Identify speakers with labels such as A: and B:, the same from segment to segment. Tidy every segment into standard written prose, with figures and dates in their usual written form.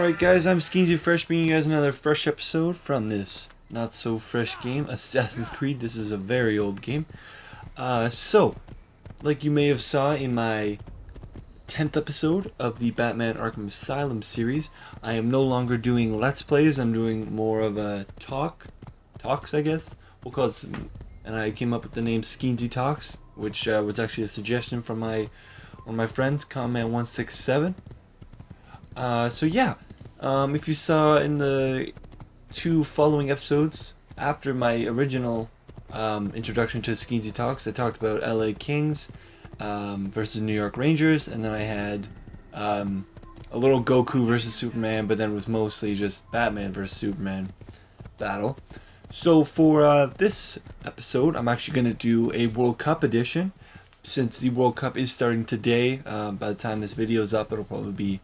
A: Alright guys, I'm Skeensy Fresh, bringing you guys another fresh episode from this not so fresh game, Assassin's Creed. This is a very old game. Like you may have saw in my 10th episode of the Batman Arkham Asylum series, I am no longer doing Let's Plays. I'm doing more of a talks I guess. We'll call it and I came up with the name Skeensy Talks, which was actually a suggestion from one of my friends, Comment167. If you saw in the two following episodes after my original introduction to Skeensy Talks, I talked about LA Kings versus New York Rangers, and then I had a little Goku versus Superman, but then it was mostly just Batman versus Superman battle. So for this episode, I'm actually going to do a World Cup edition, since the World Cup is starting today. By the time this video is up, it'll probably be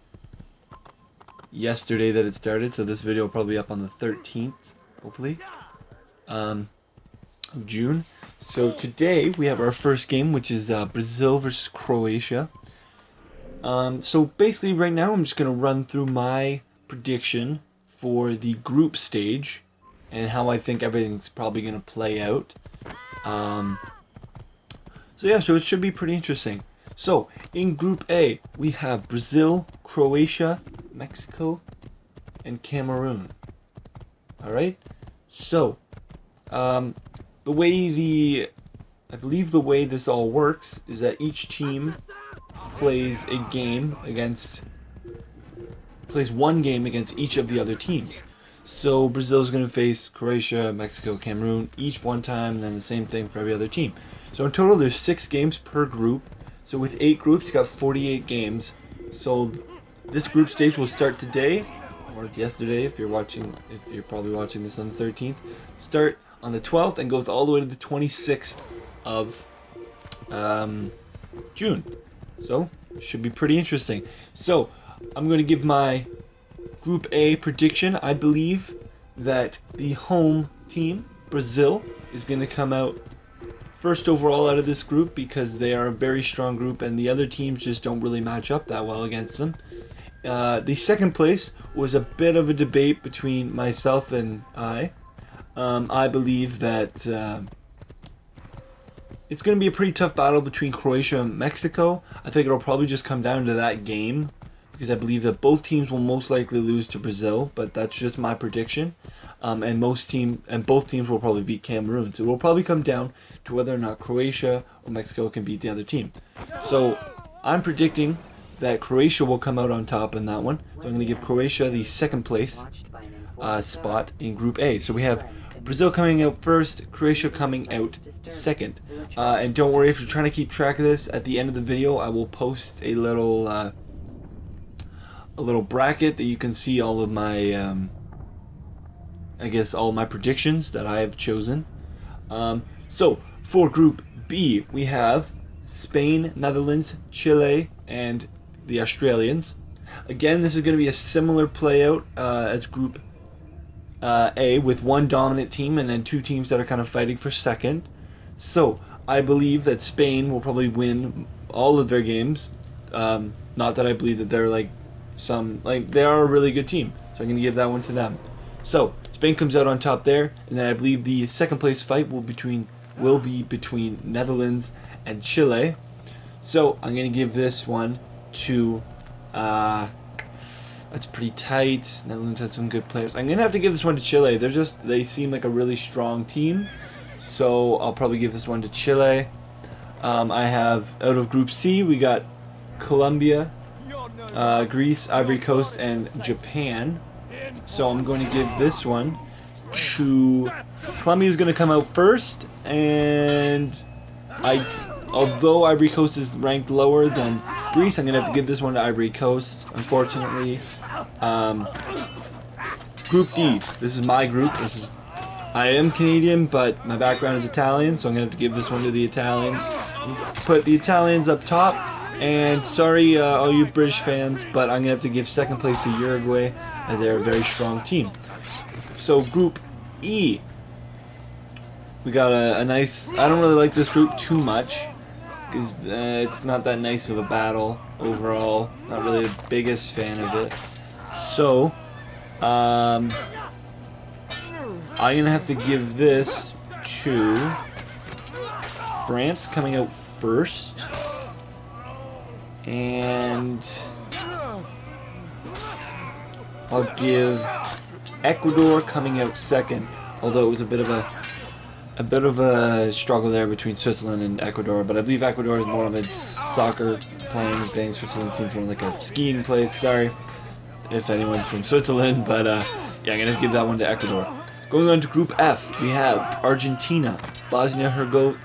A: yesterday that it started, so this video will probably be up on the 13th, hopefully, of June. So today we have our first game, which is Brazil versus Croatia. So basically right now I'm just going to run through my prediction for the group stage and how I think everything's probably going to play out. So it should be pretty interesting. So, in Group A, we have Brazil, Croatia, Mexico, and Cameroon. Alright? So, I believe the way this all works is that each team plays one game against each of the other teams. So, Brazil's going to face Croatia, Mexico, Cameroon, each one time, and then the same thing for every other team. So, in total, there's 6 games per group. So with 8 groups, you got 48 games. So this group stage will start today, or yesterday if you're probably watching this on the 13th. Start on the 12th and goes all the way to the 26th of June. So should be pretty interesting. So I'm going to give my Group A prediction. I believe that the home team, Brazil, is going to come out first overall out of this group because they are a very strong group and the other teams just don't really match up that well against them. The second place was a bit of a debate between myself and I. I believe that it's going to be a pretty tough battle between Croatia and Mexico. I think it'll probably just come down to that game because I believe that both teams will most likely lose to Brazil, but that's just my prediction. And both teams will probably beat Cameroon. So it will probably come down to whether or not Croatia or Mexico can beat the other team. So I'm predicting that Croatia will come out on top in that one. So I'm going to give Croatia the second place spot in Group A. So we have Brazil coming out first, Croatia coming out second. And don't worry if you're trying to keep track of this. At the end of the video, I will post a little bracket that you can see all of my all my predictions that I have chosen. So for Group B, we have Spain, Netherlands, Chile, and the Australians. Again, this is going to be a similar playout as Group A, with one dominant team and then 2 teams that are kind of fighting for second. So I believe that Spain will probably win all of their games. Not that I believe that they're they are a really good team, so I'm going to give that one to them. So Spain comes out on top there, and then I believe the second place fight will be between Netherlands and Chile. So I'm gonna give this one to that's pretty tight. Netherlands has some good players. I'm gonna have to give this one to Chile. They seem like a really strong team, so I'll probably give this one to Chile. I have, out of Group C, we got Colombia, Greece, Ivory Coast, and Japan. So I'm going to give this one to Colombia. Is going to come out first, and although Ivory Coast is ranked lower than Greece, I'm going to have to give this one to Ivory Coast, unfortunately. Group D, this is my group. I am Canadian, but my background is Italian, so I'm going to have to give this one to the Italians. Put the Italians up top. And sorry, all you British fans, but I'm going to have to give second place to Uruguay, as they're a very strong team. So Group E, we got a nice, I don't really like this group too much, because it's not that nice of a battle overall. Not really the biggest fan of it. So, I'm gonna have to give this to France coming out first, and I'll give Ecuador coming out second. Although it was a bit of a struggle there between Switzerland and Ecuador, but I believe Ecuador is more of a soccer playing thing. Switzerland seems more like a skiing place. Sorry if anyone's from Switzerland, but yeah, I'm gonna give that one to Ecuador. Going on to Group F, we have Argentina, Bosnia-Herzegovina.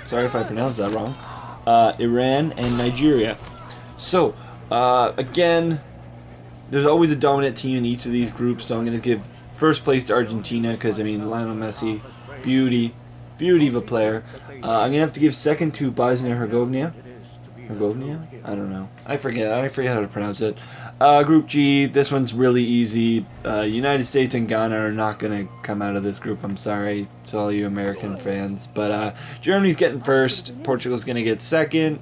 A: Sorry if I pronounced that wrong. Iran and Nigeria. So, again, there's always a dominant team in each of these groups, so I'm going to give first place to Argentina because, I mean, Lionel Messi, beauty of a player. I'm going to have to give second to Bosnia-Herzegovina. Herzegovina? I don't know. I forget how to pronounce it. Group G, this one's really easy. United States and Ghana are not going to come out of this group. I'm sorry to all you American fans. But Germany's getting first. Portugal's going to get second.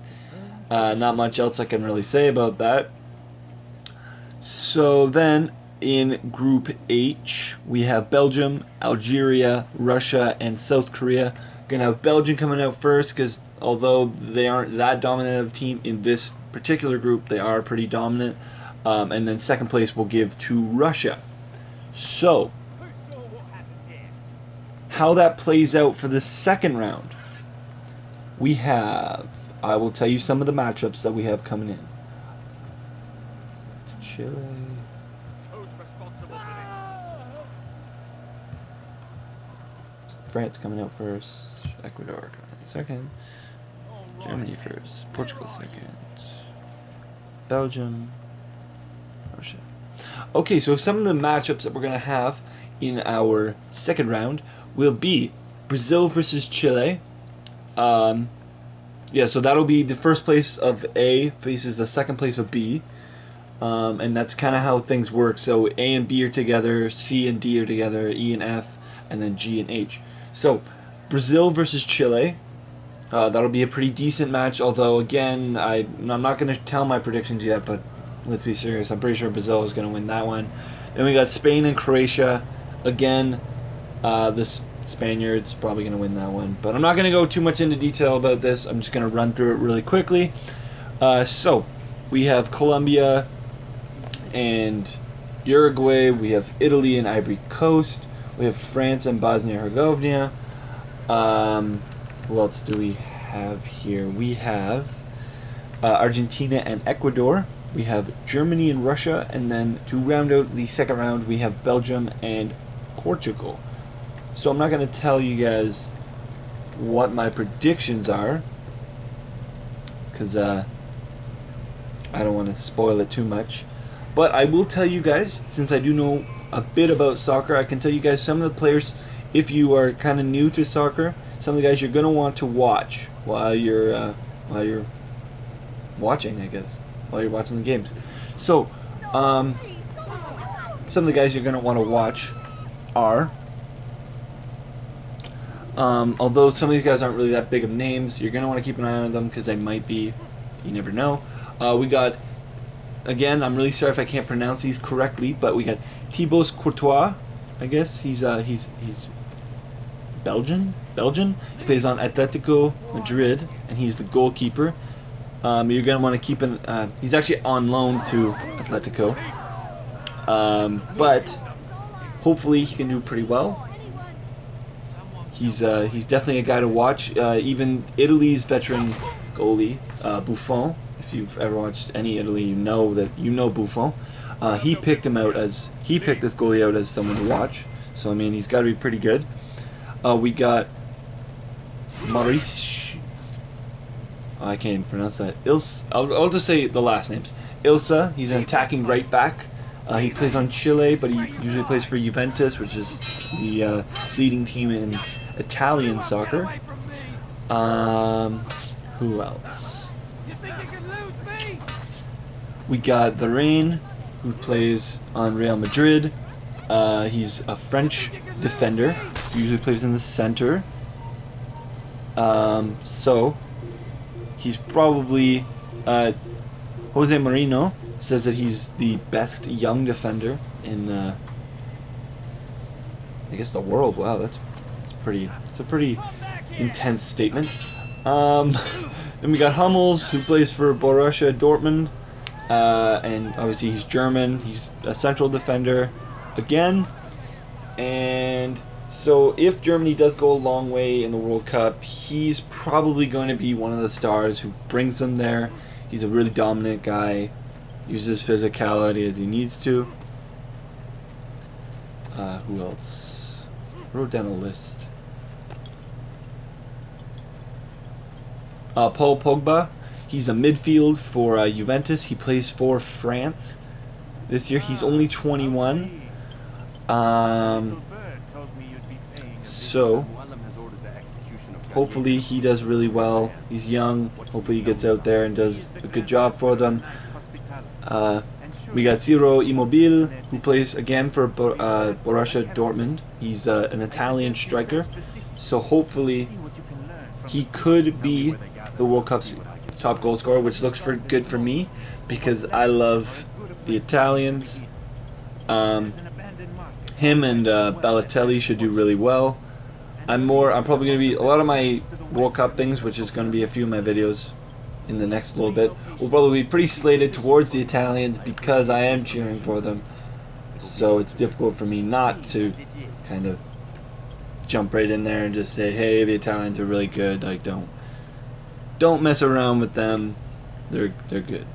A: Not much else I can really say about that. So then, in Group H, we have Belgium, Algeria, Russia, and South Korea. Gonna have Belgium coming out first because although they aren't that dominant of a team in this particular group, they are pretty dominant. And then second place we'll give to Russia. So, how that plays out for the second round, we have, I will tell you some of the matchups that we have coming in. Chile. France coming out first. Ecuador coming out second. Germany first. Portugal second. Belgium. Russia. Okay, so some of the matchups that we're going to have in our second round will be Brazil versus Chile. Yeah, so that'll be the first place of A faces the second place of B. And that's kind of how things work. So A and B are together, C and D are together, E and F, and then G and H. So Brazil versus Chile. That'll be a pretty decent match, although again, I'm not going to tell my predictions yet, but let's be serious. I'm pretty sure Brazil is going to win that one. Then we got Spain and Croatia. Again, the Spaniards probably going to win that one. But I'm not going to go too much into detail about this. I'm just going to run through it really quickly. So we have Colombia and Uruguay. We have Italy and Ivory Coast. We have France and Bosnia-Herzegovina. Who else do we have here? We have Argentina and Ecuador. We have Germany and Russia. And then to round out the second round, we have Belgium and Portugal. So I'm not going to tell you guys what my predictions are, because I don't want to spoil it too much. But I will tell you guys, since I do know a bit about soccer, I can tell you guys some of the players, if you are kind of new to soccer, some of the guys you're going to want to watch while you're watching, I guess, while you're watching the games. So, some of the guys you're going to want to watch are, although some of these guys aren't really that big of names, you're going to want to keep an eye on them because they might be, you never know. We got, again, I'm really sorry if I can't pronounce these correctly, but we got Thibaut Courtois, I guess. He's Belgian. He plays on Atletico Madrid, and he's the goalkeeper. You're going to want to keep an, he's actually on loan to Atletico. But hopefully he can do pretty well. He's definitely a guy to watch. Even Italy's veteran goalie, Buffon. If you've ever watched any Italy, you know Buffon. He picked this goalie out as someone to watch. So I mean, he's got to be pretty good. We got Maurice. I can't even pronounce that. I'll just say the last names. Ilsa. He's an attacking right back. He plays on Chile, but he usually plays for Juventus, which is the leading team in Italian soccer. Who else? We got Varane, who plays on Real Madrid. He's a French defender. He usually plays in the center. So he's probably Jose Marino says that he's the best young defender in the, I guess, the world. Wow, it's a pretty intense statement. Then we got Hummels, who plays for Borussia Dortmund, and obviously he's German. He's a central defender again, and so if Germany does go a long way in the World Cup, he's probably going to be one of the stars who brings them there. He's a really dominant guy, uses physicality as he needs to. Who else? I wrote down a list. Paul Pogba, he's a midfield for Juventus. He plays for France this year. He's only 21. So hopefully he does really well. He's young. Hopefully he gets out there and does a good job for them. We got Ciro Immobile, who plays again for Borussia Dortmund. He's an Italian striker. So hopefully he could be the World Cup's top goal scorer, which looks good for me because I love the Italians. Him and Balotelli should do really well. I'm probably going to be, a lot of my World Cup things, which is going to be a few of my videos in the next little bit, will probably be pretty slated towards the Italians because I am cheering for them. So it's difficult for me not to kind of jump right in there and just say, hey, the Italians are really good. Like, don't mess around with them. They're good.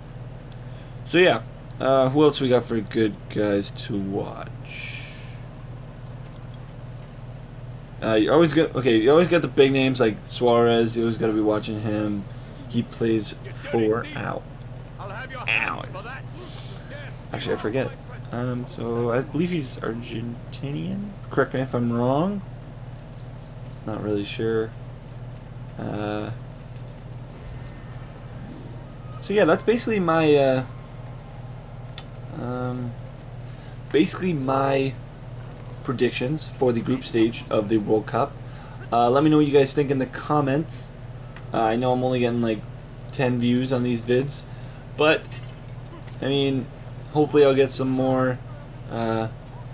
A: So yeah, who else we got for good guys to watch? You always got the big names like Suarez. You always got to be watching him. He plays for Alex. Actually, I forget. So I believe he's Argentinian. Correct me if I'm wrong. Not really sure. So yeah, that's basically my predictions for the group stage of the World Cup. Let me know what you guys think in the comments. I know I'm only getting like 10 views on these vids, but I mean, hopefully I'll get some more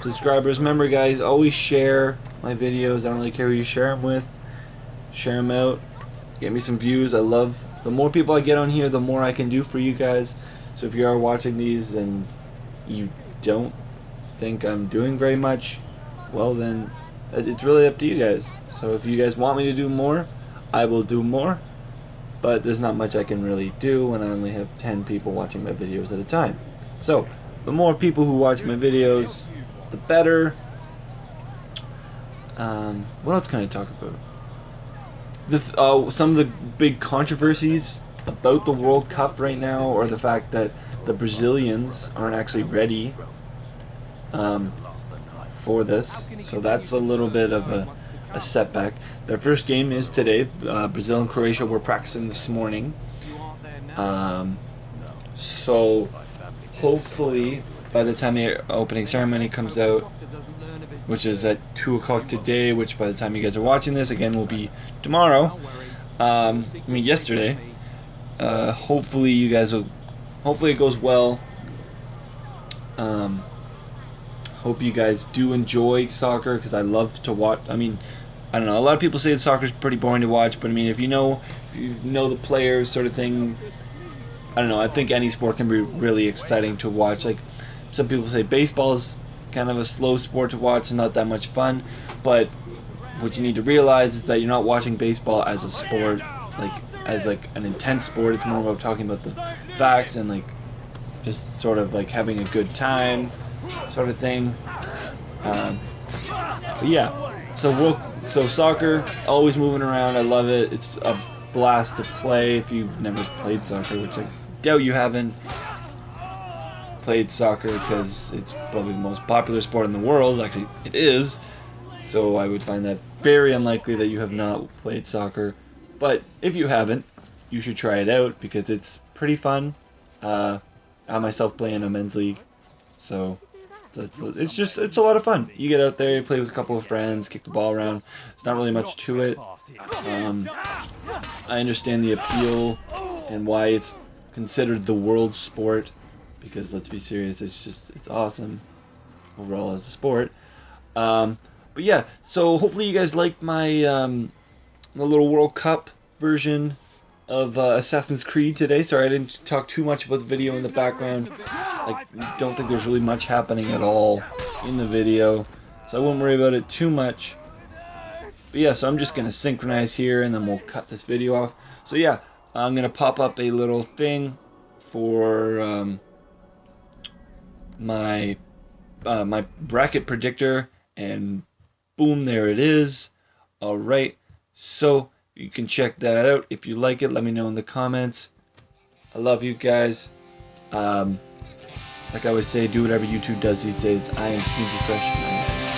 A: subscribers. Remember guys, always share my videos. I don't really care who you share them with. Share them out. Get me some views. I love, the more people I get on here, the more I can do for you guys. So if you are watching these and you don't think I'm doing very much, well then it's really up to you guys. So if you guys want me to do more, I will do more, but there's not much I can really do when I only have 10 people watching my videos at a time. So the more people who watch my videos, the better. What else can I talk about? Some of the big controversies about the World Cup right now, or the fact that the Brazilians aren't actually ready for this, so that's a little bit of a setback. Their first game is today. Brazil and Croatia were practicing this morning, so hopefully by the time the opening ceremony comes out, which is at 2 o'clock today, which by the time you guys are watching this again will be tomorrow, yesterday, hopefully you guys will, hopefully it goes well. Hope you guys do enjoy soccer, because I love to watch. I mean, I don't know, a lot of people say that soccer is pretty boring to watch, but I mean, if you know the players, sort of thing, I don't know, I think any sport can be really exciting to watch. Like, some people say baseball is kind of a slow sport to watch and not that much fun, but what you need to realize is that you're not watching baseball as a sport, as an intense sport. It's more about talking about the facts and like just sort of like having a good time, sort of thing. But yeah, so soccer, always moving around. I love it. It's a blast to play. If you've never played soccer, which I doubt you haven't played soccer, because it's probably the most popular sport in the world. Actually, it is. So I would find that very unlikely that you have not played soccer. But if you haven't, you should try it out, because it's pretty fun. I myself play in a men's league, so it's a lot of fun. You get out there, you play with a couple of friends, kick the ball around. It's not really much to it. I understand the appeal and why it's considered the world sport, because let's be serious, it's awesome overall as a sport. But yeah, so hopefully you guys liked my my little World Cup version of Assassin's Creed today. Sorry I didn't talk too much about the video in the background. I don't think there's really much happening at all in the video, so I won't worry about it too much. But yeah, so I'm just gonna synchronize here and then we'll cut this video off. So yeah, I'm gonna pop up a little thing for my my bracket predictor, and boom, there it is. All right, so you can check that out. If you like it, let me know in the comments. I love you guys. Like I always say, do whatever YouTube does these days. I am Skeensy Fresh, and I am